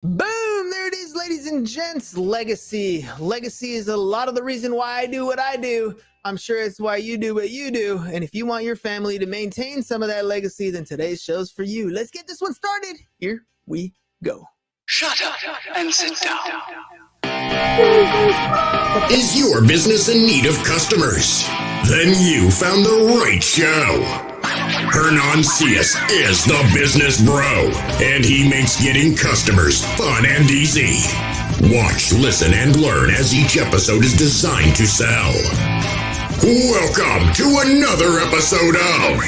Boom! There it is, ladies and gents. Legacy. Legacy is a lot of the reason why I do what I do. I'm sure it's why you do what you do. And if you want your family to maintain some of that legacy, then today's show's for you. Let's get this one started. Here we go. Shut up and sit down. Is your business in need of customers? Then you found the right show. Hernan Cias is the business bro, and he makes getting customers fun and easy. Watch, listen, and learn as each episode is designed to sell. Welcome to another episode of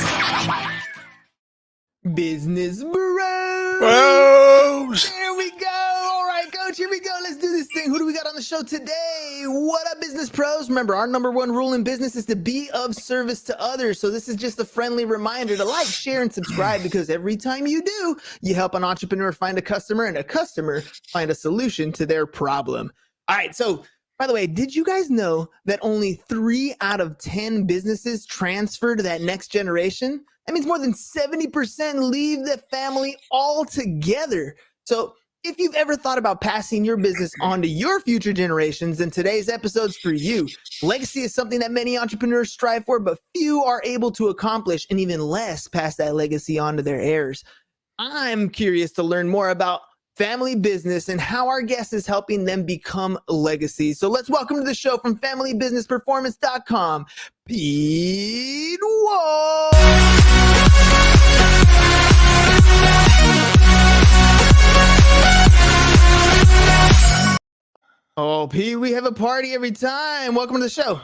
Business Bros. Bros. Here we go. All right, coach, here we go. Let's do this thing. Who do we got on the show today? What up, business pros? Remember, our number one rule in business is to be of service to others. So this is just a friendly reminder to like, share, and subscribe, because every time you do, you help an entrepreneur find a customer and a customer find a solution to their problem. All right, so by the way, did you guys know that only 3 out of 10 businesses transfer to that next generation? That means more than 70% leave the family altogether. So if you've ever thought about passing your business on to your future generations, then today's episode's for you. Legacy is something that many entrepreneurs strive for, but few are able to accomplish, and even less pass that legacy on to their heirs. I'm curious to learn more about family business and how our guest is helping them become a legacy. So let's welcome to the show from FamilyBusinessPerformance.com, Pete Walsh. Oh, Pete, we have a party every time. Welcome to the show.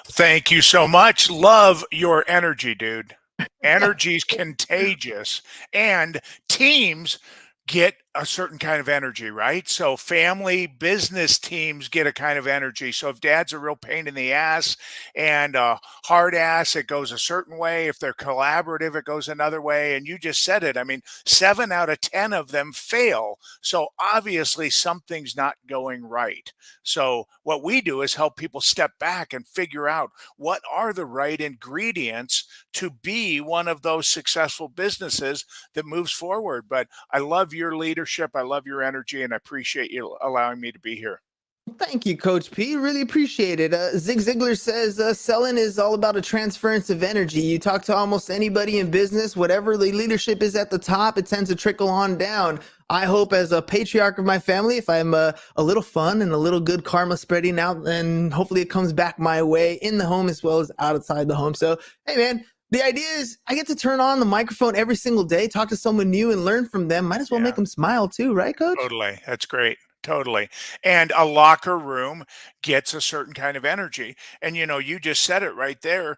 Thank you so much. Love your energy, dude. Energy's contagious, and teams get a certain kind of energy, right? So family business teams get a kind of energy. So if dad's a real pain in the ass and a hard ass, it goes a certain way. If they're collaborative, it goes another way. And you just said it. I mean, 7 out of 10 of them fail. So obviously something's not going right. So what we do is help people step back and figure out what are the right ingredients to be one of those successful businesses that moves forward. But I love your leadership. I love your energy, and I appreciate you allowing me to be here. Thank you, Coach P. Really appreciate it. Zig Ziglar says selling is all about a transference of energy. You talk to almost anybody in business, whatever the leadership is at the top, it tends to trickle on down. I hope, as a patriarch of my family, if I'm a little fun and a little good karma spreading out, then hopefully it comes back my way in the home as well as outside the home. So, hey, man. The idea is I get to turn on the microphone every single day, talk to someone new and learn from them. Might as well make them smile too, right, Coach? Totally. That's great. Totally. And a locker room gets a certain kind of energy. And, you just said it right there.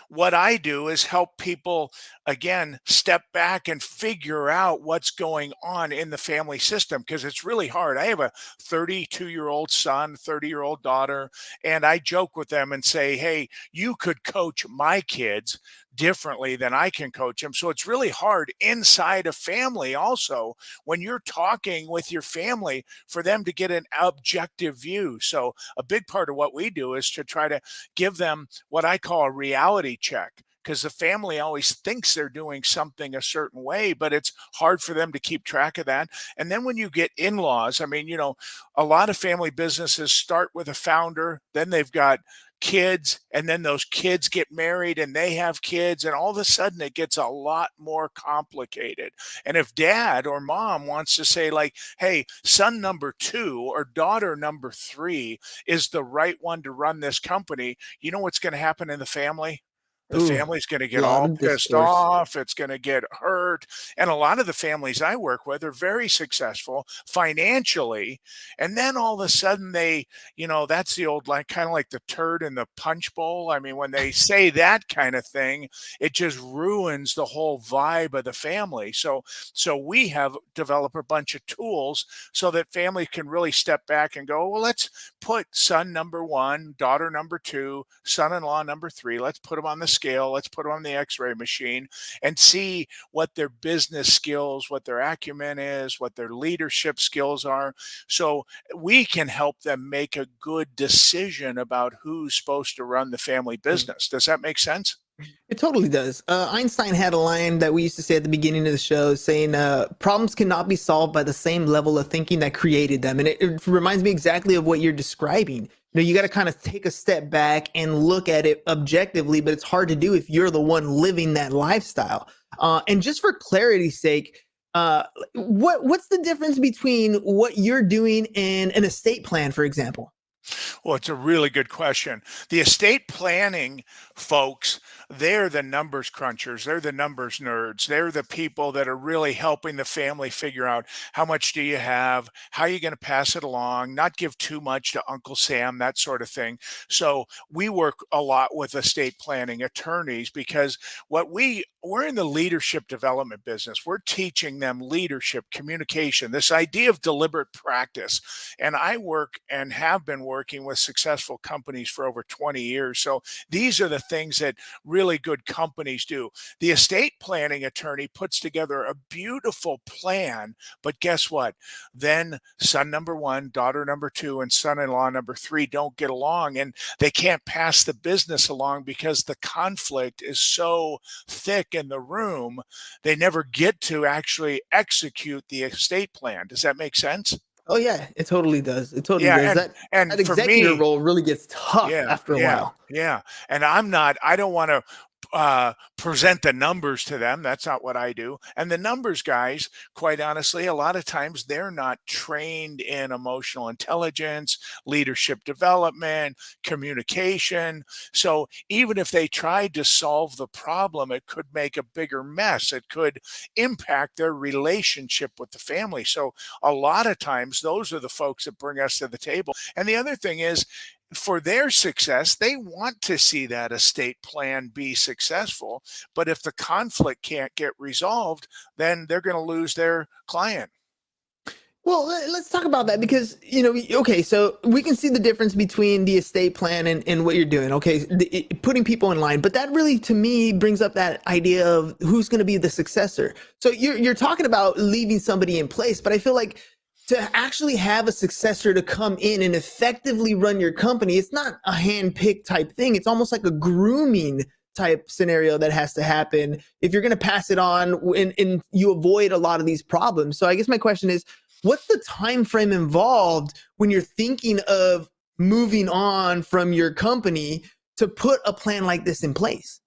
What I do is help people, again, step back and figure out what's going on in the family system, because it's really hard. I have a 32-year-old son, 30-year-old daughter, and I joke with them and say, hey, you could coach my kids differently than I can coach them. So it's really hard inside a family also, when you're talking with your family, for them to get an objective view. So a big part of what we do is to try to give them what I call a reality check, because the family always thinks they're doing something a certain way, but it's hard for them to keep track of that. And then when you get in-laws, I mean, a lot of family businesses start with a founder, then they've got kids, and then those kids get married and they have kids, and all of a sudden it gets a lot more complicated. And if dad or mom wants to say, like, hey, son number 2 or daughter number 3 is the right one to run this company, you know what's going to happen in the family? The family's going to get all pissed off. It's going to get hurt. And a lot of the families I work with are very successful financially. And then all of a sudden that's the old, like, kind of like the turd in the punch bowl. I mean, when they say that kind of thing, it just ruins the whole vibe of the family. So we have developed a bunch of tools so that families can really step back and go, well, let's put son number 1, daughter number 2, son-in-law number 3. Let's put them on the scale. Let's put them on the x-ray machine and see what their business skills, what their acumen is, what their leadership skills are. So we can help them make a good decision about who's supposed to run the family business. Does that make sense? It totally does. Einstein had a line that we used to say at the beginning of the show saying, problems cannot be solved by the same level of thinking that created them. And it reminds me exactly of what you're describing. You got to kind of take a step back and look at it objectively, but it's hard to do if you're the one living that lifestyle. And just for clarity's sake, what's the difference between what you're doing and an estate plan, for example? Well, it's a really good question. The estate planning folks, they're the numbers crunchers. They're the numbers nerds. They're the people that are really helping the family figure out how much do you have, how are you going to pass it along, not give too much to Uncle Sam, that sort of thing. So we work a lot with estate planning attorneys because we're in the leadership development business. We're teaching them leadership, communication, this idea of deliberate practice. And I work and have been working with successful companies for over 20 years. So these are the things that really good companies do. The estate planning attorney puts together a beautiful plan, but guess what? Then son number one, daughter number two, and son-in-law number three don't get along, and they can't pass the business along because the conflict is so thick in the room. They never get to actually execute the estate plan. Does that make sense? Oh yeah, it totally does. It totally Yeah, does. and That and for executor me, role really gets tough yeah, after a yeah, while. yeah. And I don't want to present the numbers to them. That's not what I do. And the numbers guys, quite honestly, a lot of times they're not trained in emotional intelligence, leadership development, communication. So even if they tried to solve the problem, it could make a bigger mess. It could impact their relationship with the family. So a lot of times, those are the folks that bring us to the table. And the other thing is, for their success, they want to see that estate plan be successful. But if the conflict can't get resolved, then they're going to lose their client. Well, let's talk about that because, okay, so we can see the difference between the estate plan and what you're doing. Okay, putting people in line, but that really, to me, brings up that idea of who's going to be the successor. So you're talking about leaving somebody in place, but I feel like to actually have a successor to come in and effectively run your company, it's not a hand-picked type thing. It's almost like a grooming type scenario that has to happen if you're going to pass it on and you avoid a lot of these problems. So I guess my question is, what's the time frame involved when you're thinking of moving on from your company to put a plan like this in place?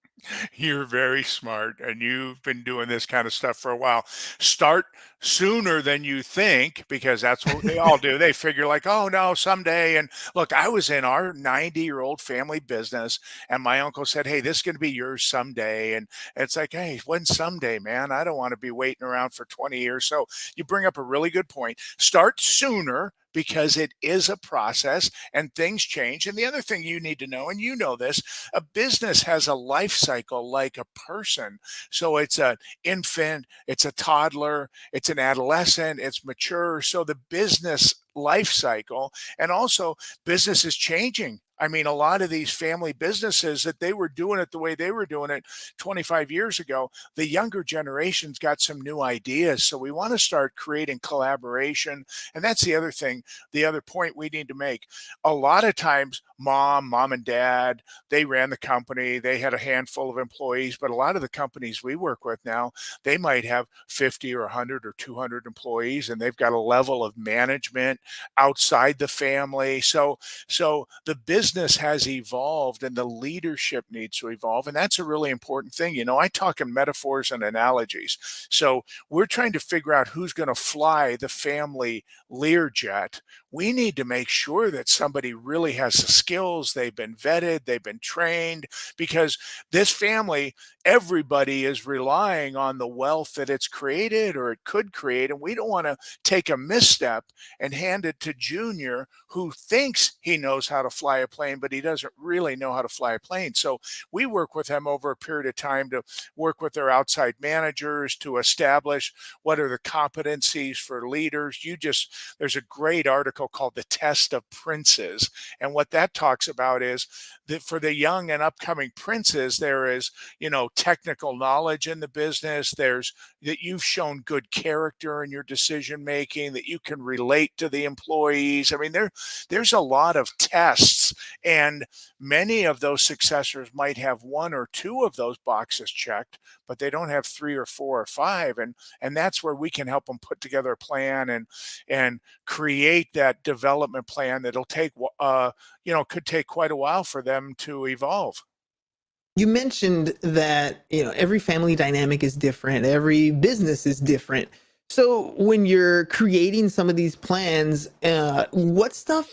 You're very smart and you've been doing this kind of stuff for a while. Start sooner than you think because that's what they all do. They figure like, oh no, someday. And look, I was in our 90-year-old family business and my uncle said, hey, this is going to be yours someday. And it's like, hey, when someday, man? I don't want to be waiting around for 20 years. So you bring up a really good point. Start sooner because it is a process and things change. And the other thing you need to know, and you know this, a business has a life cycle like a person. So it's an infant, it's a toddler, it's an adolescent, it's mature. So the business life cycle and also business is changing. I mean, a lot of these family businesses that they were doing it the way they were doing it 25 years ago, the younger generation's got some new ideas. So we want to start creating collaboration. And that's the other thing, the other point we need to make. A lot of times, mom and dad, they ran the company, they had a handful of employees, but a lot of the companies we work with now, they might have 50 or 100 or 200 employees, and they've got a level of management outside the family. So the business has evolved and the leadership needs to evolve. And that's a really important thing. I talk in metaphors and analogies. So we're trying to figure out who's going to fly the family Learjet. We need to make sure that somebody really has the skills, they've been vetted, they've been trained, because this family, everybody is relying on the wealth that it's created or it could create. And we don't want to take a misstep and hand it to Junior, who thinks he knows how to fly a plane, but he doesn't really know how to fly a plane. So we work with them over a period of time to work with their outside managers to establish what are the competencies for leaders. There's a great article called The Test of Princes. And what that talks about is that for the young and upcoming princes, there is, technical knowledge in the business. There's that you've shown good character in your decision making, that you can relate to the employees. I mean, there's a lot of tests And many of those successors might have one or two of those boxes checked, but they don't have three or four or five. And that's where we can help them put together a plan and create that development plan that'll take could take quite a while for them to evolve. You mentioned that, every family dynamic is different, every business is different. So when you're creating some of these plans, what stuff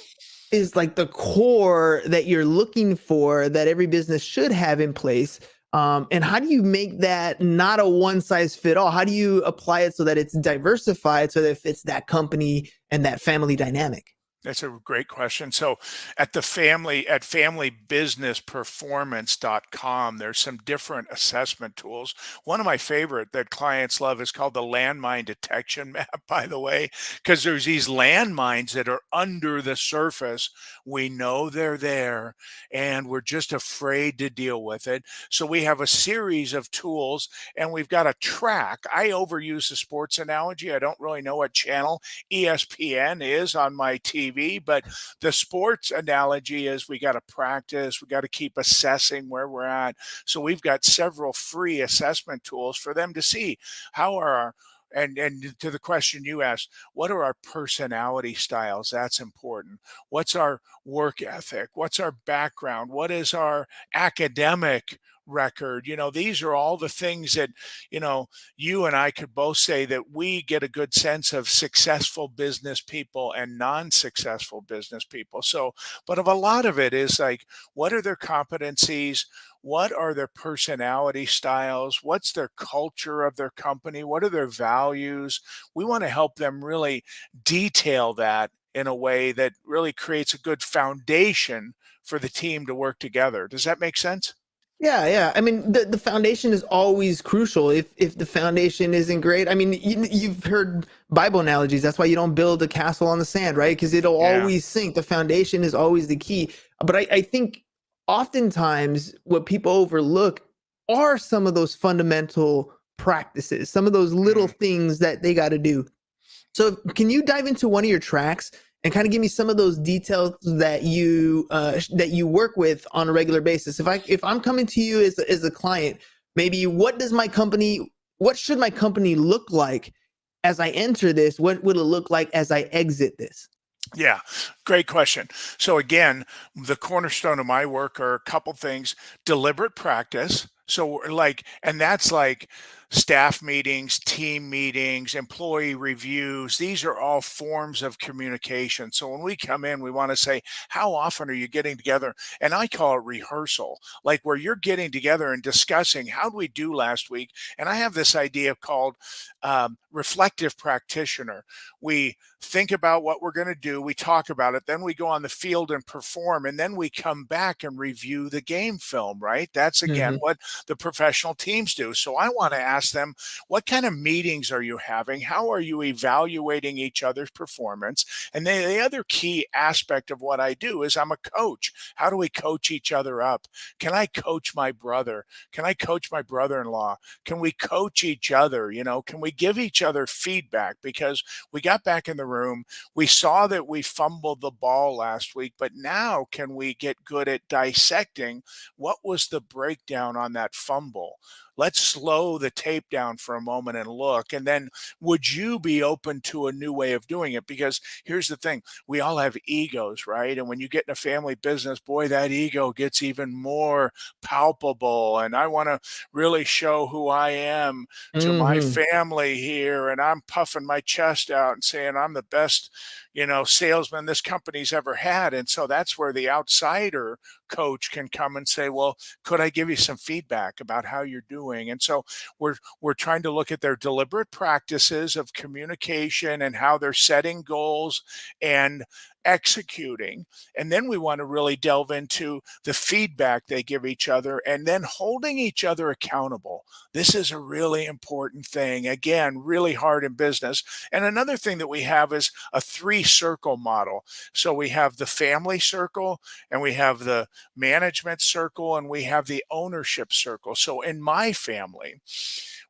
is like the core that you're looking for that every business should have in place? And how do you make that not a one size fit all? How do you apply it so that it's diversified so that it fits that company and that family dynamic? That's a great question. So at familybusinessperformance.com, there's some different assessment tools. One of my favorite that clients love is called the landmine detection map, by the way, because there's these landmines that are under the surface. We know they're there and we're just afraid to deal with it. So we have a series of tools and we've got a track. I overuse the sports analogy. I don't really know what channel ESPN is on my TV, but the sports analogy is we got to practice, we got to keep assessing where we're at. So we've got several free assessment tools for them to see how are our and to the question you asked, what are our personality styles? That's important. What's our work ethic? What's our background? What is our academic record? These are all the things that, you and I could both say that we get a good sense of successful business people and non-successful business people. So, but of a lot of it is like, what are their competencies? What are their personality styles? What's their culture of their company? What are their values? We want to help them really detail that in a way that really creates a good foundation for the team to work together. Does that make sense? Yeah, yeah. I mean, the foundation is always crucial. If the foundation isn't great, I mean, you've heard Bible analogies. That's why you don't build a castle on the sand, right? Because it'll Yeah. always sink. The foundation is always the key. But I think oftentimes what people overlook are some of those fundamental practices, some of those little Mm. things that they got to do. So can you dive into one of your tracks and kind of give me some of those details that you work with on a regular basis? If I'm coming to you as a client, maybe what should my company look like as I enter this? What would it look like as I exit this? Yeah, great question. So again, the cornerstone of my work are a couple things: deliberate practice. So and that's like staff meetings, team meetings, employee reviews. These are all forms of communication. So when we come in, we want to say, how often are you getting together? And I call it rehearsal, like where you're getting together and discussing how did we do last week. And I have this idea called reflective practitioner. We think about what we're going to do, we talk about it, then we go on the field and perform, and then we come back and review the game film, right? That's again Mhm. what the professional teams do. So I want to ask them, what kind of meetings are you having? How are you evaluating each other's performance? And the other key aspect of what I do is I'm a coach. How do we coach each other up? Can I coach my brother? Can I coach my brother-in-law? Can we coach each other? Can we give each other feedback? Because we got back in the room, we saw that we fumbled the ball last week, but now can we get good at dissecting what was the breakdown on that fumble? Let's slow the tape down for a moment and look. And then would you be open to a new way of doing it? Because here's the thing, we all have egos, right? And when you get in a family business, boy, that ego gets even more palpable. And I want to really show who I am to my Mhm. family here. And I'm puffing my chest out and saying I'm the best, salesman this company's ever had. And so that's where the outsider coach can come and say, well, could I give you some feedback about how you're doing? And so we're trying to look at their deliberate practices of communication and how they're setting goals and executing. And then we want to really delve into the feedback they give each other and then holding each other accountable. This is a really important thing. Again, really hard in business. And another thing that we have is a three-circle model. So we have the family circle, and we have the management circle, and we have the ownership circle. So in my family,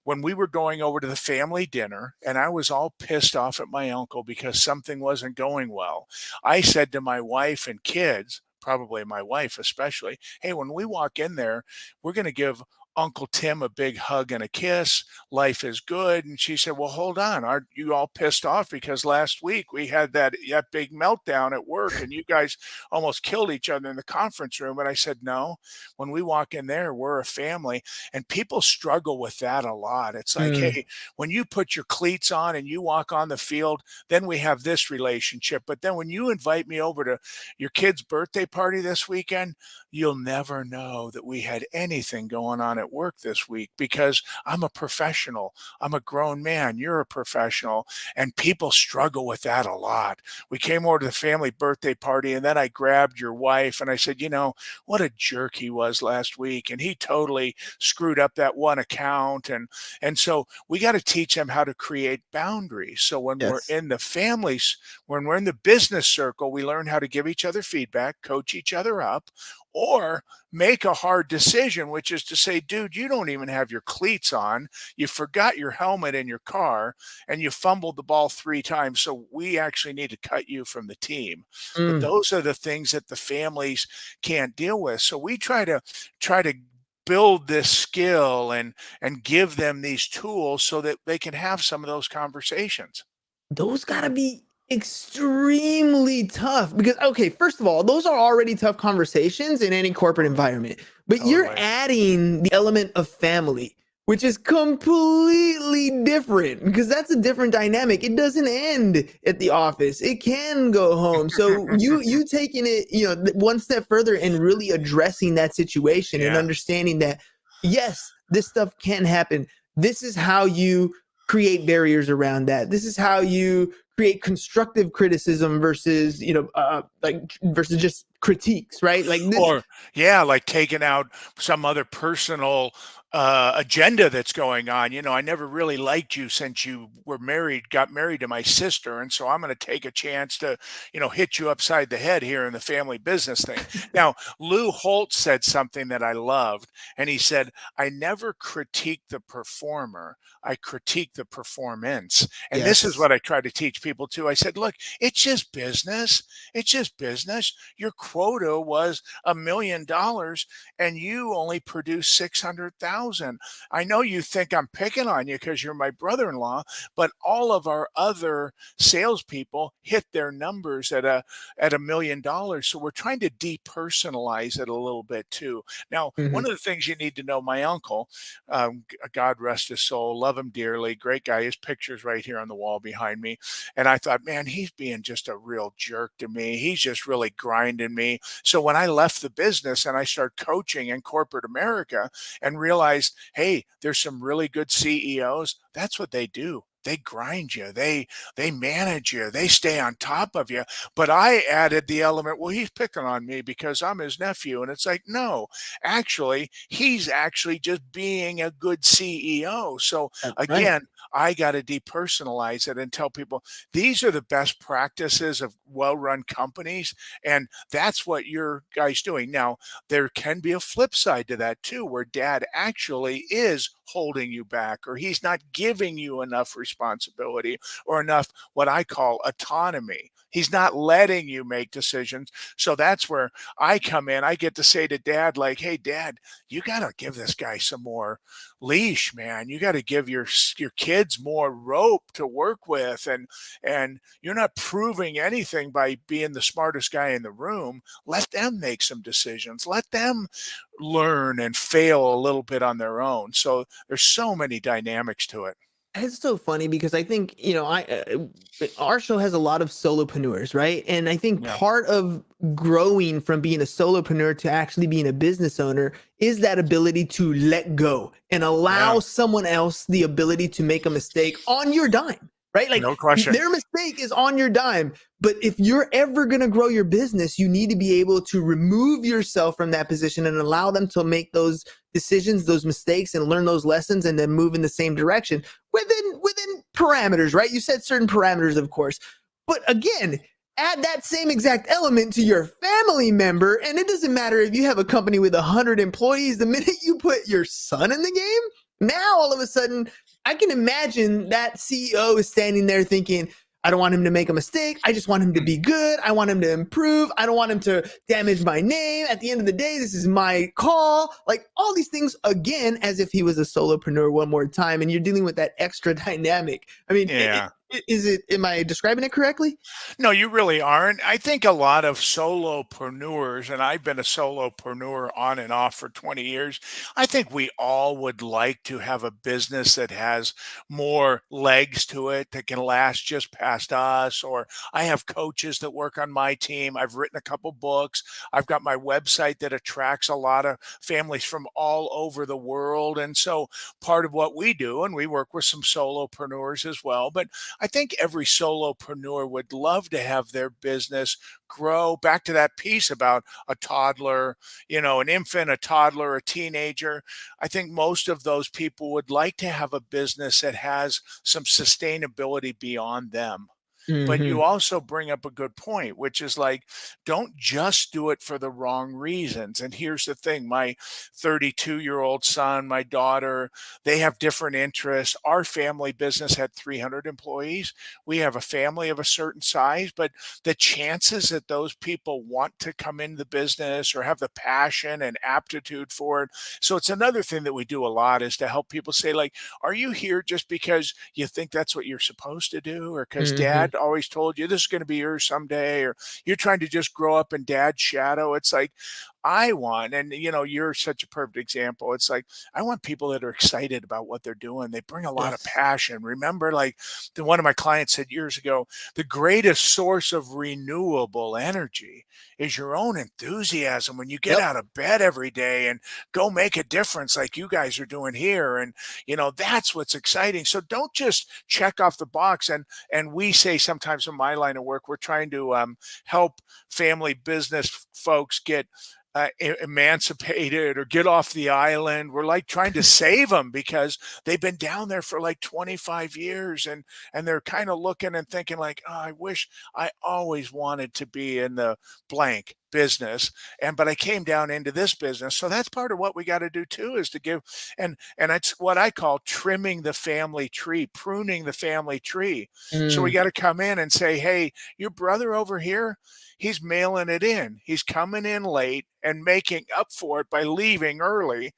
when we were going over to the family dinner and I was all pissed off at my uncle because something wasn't going well, I said to my wife and kids, probably my wife especially, hey, when we walk in there, we're going to give Uncle Tim a big hug and a kiss. Life is good. And she said, well, hold on. Aren't you all pissed off because last week we had that big meltdown at work and you guys almost killed each other in the conference room? And I said, no, when we walk in there, we're a family. And people struggle with that a lot. It's like, Mm, hey, when you put your cleats on and you walk on the field, then we have this relationship. But then when you invite me over to your kid's birthday party this weekend, you'll never know that we had anything going on at work this week because I'm a professional. I'm a grown man. You're a professional. And people struggle with that a lot. We came over to the family birthday party and then I grabbed your wife and I said, what a jerk he was last week. And he totally screwed up that one account. And so we got to teach them how to create boundaries. So when we're yes. in the families, when we're in the business circle, we learn how to give each other feedback, coach each other up, or make a hard decision, which is to say, dude, you don't even have your cleats on. You forgot your helmet in your car and you fumbled the ball 3 times. So we actually need to cut you from the team. But Mm. those are the things that the families can't deal with. So we try to build this skill and give them these tools so that they can have some of those conversations. Those gotta be extremely tough because, okay, first of all, those are already tough conversations in any corporate environment, but you're Totally. adding the element of family, which is completely different because that's a different dynamic. It doesn't end at the office. It can go home. So you taking it, one step further and really addressing that situation and Yeah. understanding that yes, this stuff can happen. This is how you create barriers around that. This is how you create constructive criticism versus versus just critiques, right? Like this. Or yeah, like taking out some other personal agenda that's going on. I never really liked you since you got married to my sister, and so I'm going to take a chance to, hit you upside the head here in the family business thing. Now, Lou Holt said something that I loved, and he said, "I never critique the performer; I critique the performance." And this is Yes. what I try to teach people too. I said, "Look, it's just business. It's just business. Your quota was $1 million and you only produced 600,000. I know you think I'm picking on you because you're my brother-in-law, but all of our other salespeople hit their numbers at $1 million. So we're trying to depersonalize it a little bit too. Now, one Mhm. of the things you need to know, my uncle, God rest his soul, love him dearly, great guy. His picture's right here on the wall behind me. And I thought, man, he's being just a real jerk to me. He's just really grinding me. So when I left the business and I started coaching in corporate America and realized, hey, there's some really good CEOs, that's what they do. They grind you. They manage you. They stay on top of you. But I added the element, well, he's picking on me because I'm his nephew. And it's like, no, actually, he's actually just being a good CEO. So That's right. again, I got to depersonalize it and tell people these are the best practices of well-run companies, and that's what your guy's doing. Now, there can be a flip side to that too, where dad actually is holding you back, or he's not giving you enough responsibility or enough what I call autonomy. He's not letting you make decisions. So that's where I come in. I get to say to dad, like, hey, dad, you got to give this guy some more leash, man. You got to give your kids more rope to work with, and you're not proving anything by being the smartest guy in the room. Let them make some decisions. Let them learn and fail a little bit on their own. So there's so many dynamics to it. It's so funny because I think, our show has a lot of solopreneurs, right? And I think Yeah. part of growing from being a solopreneur to actually being a business owner is that ability to let go and Yeah. allow someone else the ability to make a mistake on your dime, right? Like No question. their mistake is on your dime. But if you're ever going to grow your business, you need to be able to remove yourself from that position and allow them to make those decisions, those mistakes, and learn those lessons and then move in the same direction within parameters, right? You said certain parameters, of course. But again, add that same exact element to your family member, and it doesn't matter if you have a company with 100 employees. The minute you put your son in the game, now all of a sudden, I can imagine that CEO is standing there thinking, I don't want him to make a mistake. I just want him to be good. I want him to improve. I don't want him to damage my name. At the end of the day, this is my call. Like all these things, again, as if he was a solopreneur one more time, and you're dealing with that extra dynamic. I mean, Yeah. am I describing it correctly? No, you really aren't. I think a lot of solopreneurs, and I've been a solopreneur on and off for 20 years, I think we all would like to have a business that has more legs to it, that can last just past us. Or I have coaches that work on my team. I've written a couple books. I've got my website that attracts a lot of families from all over the world. And so part of what we do, and we work with some solopreneurs as well, but I think every solopreneur would love to have their business grow. Back to that piece about a toddler, an infant, a toddler, a teenager. I think most of those people would like to have a business that has some sustainability beyond them. But you Hmm. also bring up a good point, which is like, don't just do it for the wrong reasons. And here's the thing, my 32-year-old son, my daughter, they have different interests. Our family business had 300 employees. We have a family of a certain size, but the chances that those people want to come into the business or have the passion and aptitude for it. So it's another thing that we do a lot is to help people say, like, are you here just because you think that's what you're supposed to do, or because Hmm. dad always told you this is going to be yours someday, or you're trying to just grow up in dad's shadow? It's like, I want, and you're such a perfect example. It's like, I want people that are excited about what they're doing. They bring a lot of Yes. passion. Remember, like one of my clients said years ago, the greatest source of renewable energy is your own enthusiasm when you get Yep. out of bed every day and go make a difference like you guys are doing here. And that's what's exciting. So don't just check off the box. And we say sometimes in my line of work, we're trying to help family business folks get emancipated or get off the island. We're like trying to save them because they've been down there for like 25 years, and they're kind of looking and thinking like, oh, I wish I always wanted to be in the blank business, but I came down into this business. So that's part of what we got to do too, is to give, and it's what I call trimming the family tree, pruning the family tree. So we Mm. got to come in and say, hey, your brother over here, he's mailing it in. He's coming in late and making up for it by leaving early.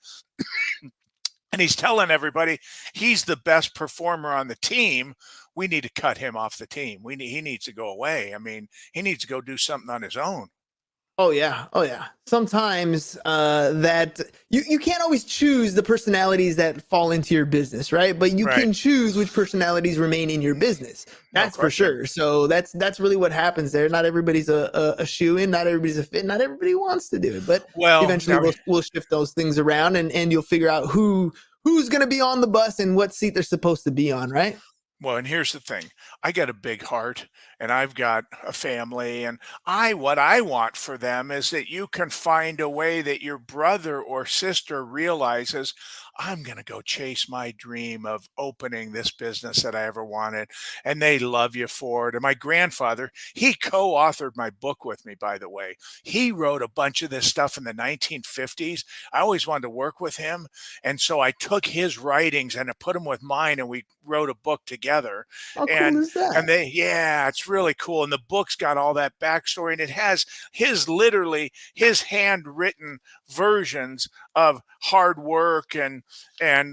And he's telling everybody he's the best performer on the team. We need to cut him off the team. He needs to go away. I mean, he needs to go do something on his own. Oh yeah, oh yeah. Sometimes that you can't always choose the personalities that fall into your business, right? But you Right. can choose which personalities remain in your business. No That's for question. sure. So that's really what happens there. Not everybody's a shoe in. Not everybody's a fit. Not everybody wants to do it. But Well, eventually now, we'll shift those things around, and you'll figure out who's going to be on the bus and what seat they're supposed to be on, right? well, and here's the thing. I got a big heart and I've got a family, and what I want for them is that you can find a way that your brother or sister realizes, I'm going to go chase my dream of opening this business that I ever wanted, and they love you for it. And my grandfather, he co-authored my book with me, by the way. He wrote a bunch of this stuff in the 1950s. I always wanted to work with him, and so I took his writings and I put them with mine, and we wrote a book together. How cool And is that? yeah, it's really cool. And the book's got all that backstory, and it has literally his handwritten versions of hard work, and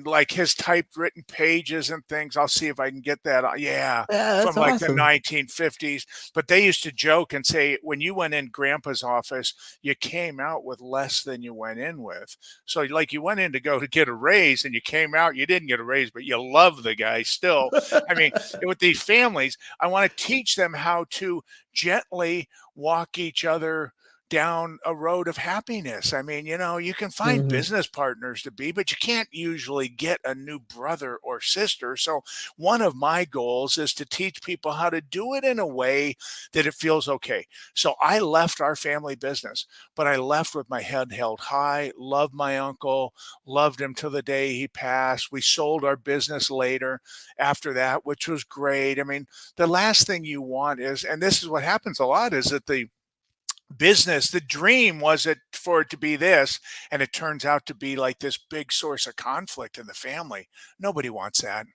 like his typewritten pages and things. I'll see if I can get that. Yeah, Yeah, from that's like the awesome. 1950s. But they used to joke and say, when you went in Grandpa's office, you came out with less than you went in with. So like you went in to go to get a raise, and you came out, you didn't get a raise, but you love the guy still. I mean, with these families, I want to teach them how to gently walk each other down a road of happiness. I mean, you can find Mhm. business partners to be, but you can't usually get a new brother or sister. So, one of my goals is to teach people how to do it in a way that it feels okay. So, I left our family business, but I left with my head held high, loved my uncle, loved him till the day he passed. We sold our business later after that, which was great. I mean, the last thing you want is, and this is what happens a lot, is that the dream was it for it to be this, and it turns out to be like this big source of conflict in the family. Nobody wants that.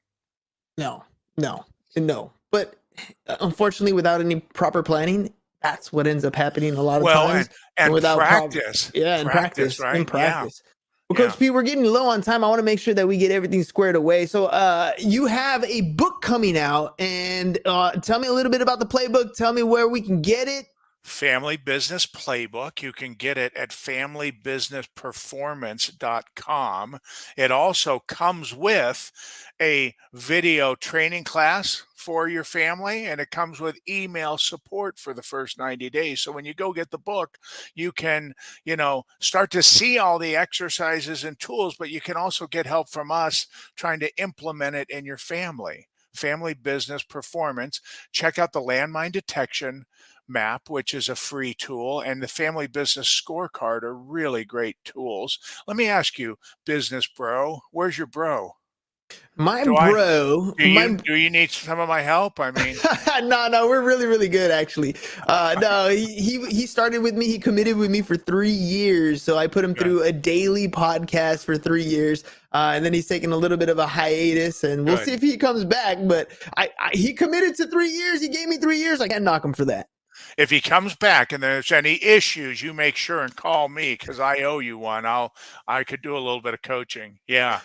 No, no, no. But unfortunately, without any proper planning, that's what ends up happening a lot of Well, times. And and without proper, practice, yeah, practice, in right? Yeah, practice. Well, yeah. Coach P, we're getting low on time. I want to make sure that we get everything squared away. So, you have a book coming out, and tell me a little bit about the playbook. Tell me where we can get it. Family Business Playbook. You can get it at familybusinessperformance.com. It also comes with a video training class for your family, and it comes with email support for the first 90 days. So when you go get the book, you can, start to see all the exercises and tools, but you can also get help from us trying to implement it in your family. Family Business Performance. Check out the landmine detection map, which is a free tool, and the family business scorecard are really great tools. Let me ask you, business bro, where's your bro? My Do I bro, do you my do you need some of my help? I mean, no, we're really, really good actually. No, he started with me. He committed with me for 3 years. So I put him good, through a daily podcast for 3 years, and then he's taking a little bit of a hiatus, and we'll see good. if he comes back. But he committed to 3 years. He gave me 3 years. I can't knock him for that. If he comes back and there's any issues, you make sure and call me because I owe you one. I could do a little bit of coaching. Yeah.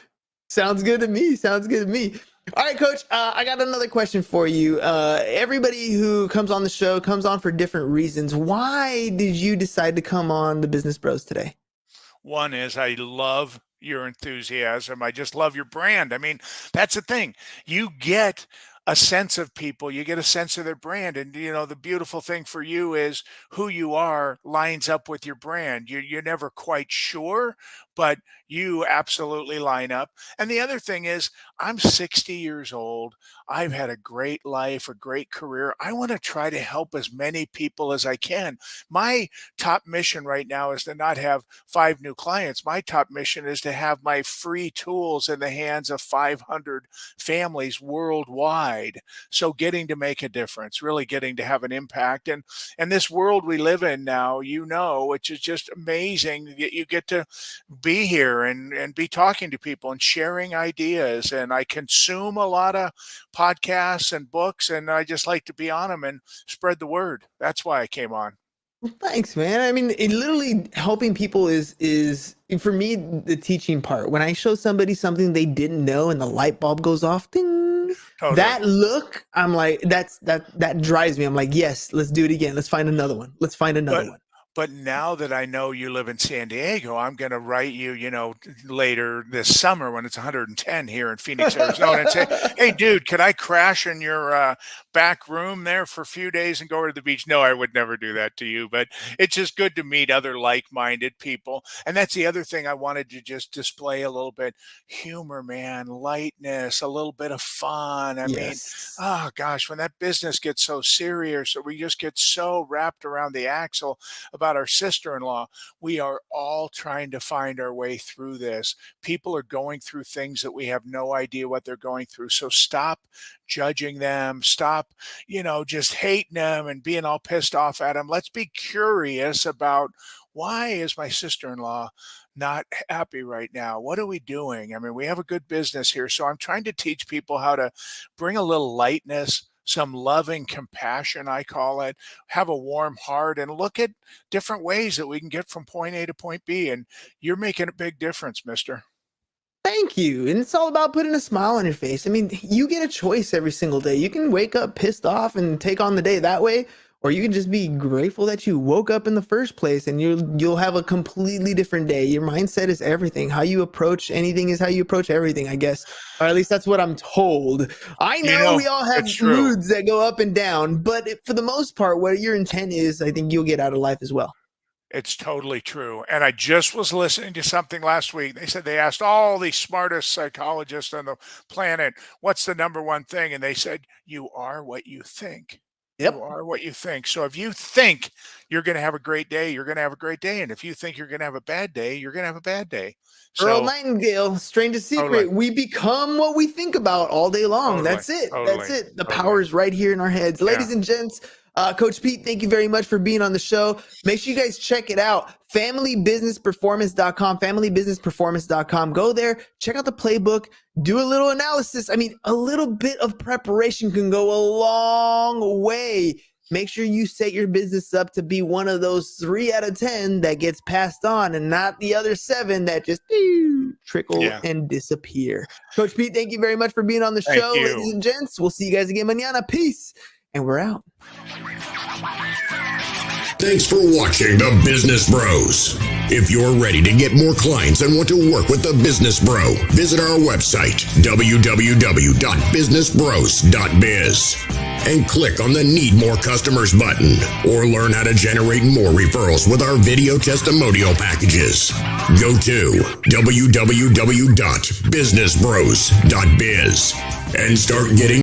Sounds good to me. Sounds good to me. All right, Coach. I got another question for you. Everybody who comes on the show comes on for different reasons. Why did you decide to come on the Business Bros today? One is I love your enthusiasm. I just love your brand. I mean, that's the thing. You get a sense of people, you get a sense of their brand. And the beautiful thing for you is who you are lines up with your brand. You're never quite sure, but you absolutely line up. And the other thing is, I'm 60 years old. I've had a great life, a great career. I want to try to help as many people as I can. My top mission right now is to not have 5 new clients. My top mission is to have my free tools in the hands of 500 families worldwide. So getting to make a difference, really getting to have an impact. And this world we live in now, which is just amazing that you get to be here and be talking to people and sharing ideas. And I consume a lot of podcasts and books, and I just like to be on them and spread the word. That's why I came on. Well, thanks, man. I mean, it literally helping people is for me the teaching part. When I show somebody something they didn't know and the light bulb goes off, ding, Totally. that look, I'm like, that drives me. I'm like, yes, let's do it again. Let's find another one. Let's find another But one. but now that I know you live in San Diego, I'm going to write you, later this summer when it's 110 here in Phoenix, Arizona, and say, "Hey, dude, could I crash in your back room there for a few days and go over to the beach?" No, I would never do that to you, but it's just good to meet other like-minded people. And that's the other thing I wanted to just display a little bit: humor, man, lightness, a little bit of fun. I mean, Yes. oh gosh, when that business gets so serious, or we just get so wrapped around the axle about our sister-in-law, we are all trying to find our way through this. People are going through things that we have no idea what they're going through. So stop judging them. Stop, just hating them and being all pissed off at them. Let's be curious about, why is my sister-in-law not happy right now? What are we doing? I mean, we have a good business here. So I'm trying to teach people how to bring a little lightness, some loving compassion, I call it, have a warm heart, and look at different ways that we can get from point A to point B. And you're making a big difference, mister. Thank you. And it's all about putting a smile on your face. I mean, you get a choice every single day. You can wake up pissed off and take on the day that way, or you can just be grateful that you woke up in the first place, and you'll have a completely different day. Your mindset is everything. How you approach anything is how you approach everything, I guess. Or at least that's what I'm told. I You know know, we all have it's true. moods that go up and down, but for the most part, what your intent is, I think you'll get out of life as well. It's totally true. And I just was listening to something last week. They said they asked all the smartest psychologists on the planet, what's the number one thing? And they said, you are what you think. You Yep. are what you think. So if you think you're going to have a great day, you're going to have a great day. And if you think you're going to have a bad day, you're going to have a bad day. Earl So Nightingale, strangest totally, secret. We become what we think about all day long. totally, That's it. That's totally, it. The power totally. is right here in our heads. Yeah. Ladies and gents, Coach Pete, thank you very much for being on the show. Make sure you guys check it out. FamilyBusinessPerformance.com, FamilyBusinessPerformance.com. Go there, check out the playbook, do a little analysis. I mean, a little bit of preparation can go a long way. Make sure you set your business up to be one of those 3 out of 10 that gets passed on and not the other 7 that just trickle and disappear. Coach Pete, thank you very much for being on the show, ladies and gents. We'll see you guys again mañana. Peace. And we're out. Thanks for watching The Business Bros. If you're ready to get more clients and want to work with The Business Bro, visit our website, www.businessbros.biz, and click on the Need More Customers button, or learn how to generate more referrals with our video testimonial packages. Go to www.businessbros.biz and start getting